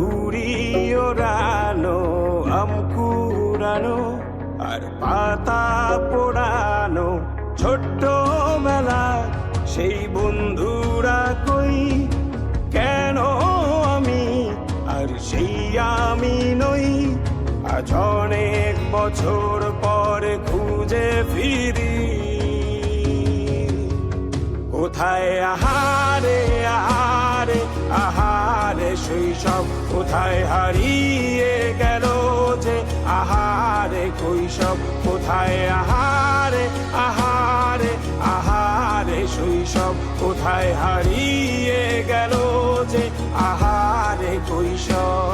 ঘুড়ি ওড়ানো, আম কুড়ানো আর পাতা পোড়ানো, ছোট্ট বেলা সেই বন্ধুরা কই, কেন আমি আর সেই আমি নই। আজ অনেক বছর পরে খুঁজে ফিরি, কোথায় আহারে আহারে আহারে শৈশব, কোথায় হারিয়ে গেল যে আহারে কৈশব, কোথায় আহারে আহারে আহারে শৈশব, কোথায় হারিয়ে গেল যে আহারে কৈশব।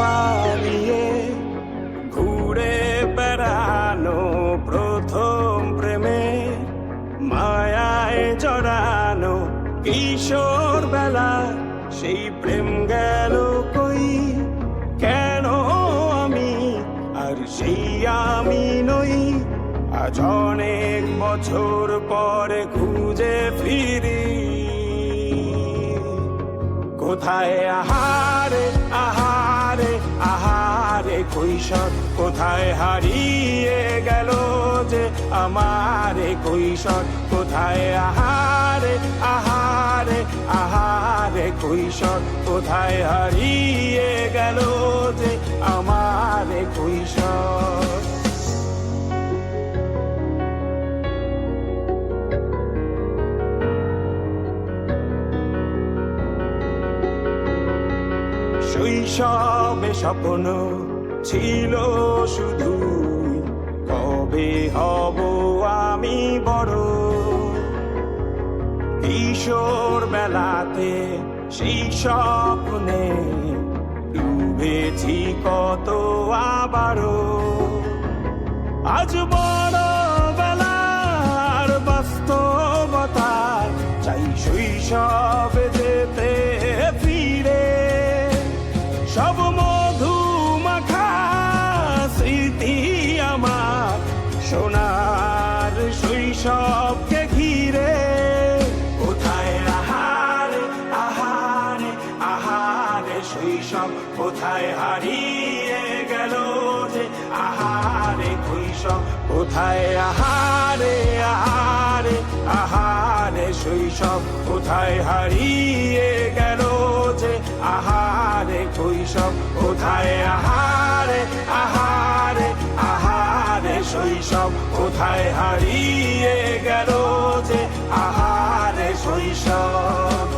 পালিয়ে ঘুরে বেড়ানো, প্রথম প্রেমে মায়ায় জড়ানো, কিশোর বেলা সেই প্রেম গেল কই, কেন আমি আর সেই আমি নই। আজ অনেক বছর পরে খুঁজে ফিরি, কোথায় আহারে আহারে আহারে কৈশোর, কোথায় হারিয়ে গেল যে আমারে কৈশোর, কোথায় আহারে আহারে আহারে কৈশোর, কোথায় হারিয়ে গেল যে আমারে কৈশোর। শৈশবে স্বপ্ন ছিল শুধু, কবে হব আমি বড়। কিশোর বেলাতে সেই স্বপ্নে ডুবেছি কত আবারও, আজ বড় বেলার বাস্তবতায় চাই শৈশবে যেতে ফিরে। সব মধু মাখা স্মৃতি আমার সোনার শৈশবকে ঘিরে, কোথায় আহারে আহারে আহারে শৈশব, কোথায় হারিয়ে গেল যে আহারে কৈশোর, কোথায় আহারে আহারে আহারে শৈশব, কোথায় হারিয়ে গেল যে আহারে কৈশোর, কোথায় আহারে আহারে আহারে শৈশব, কোথায় হারিয়ে গেল যে আহারে শৈশব।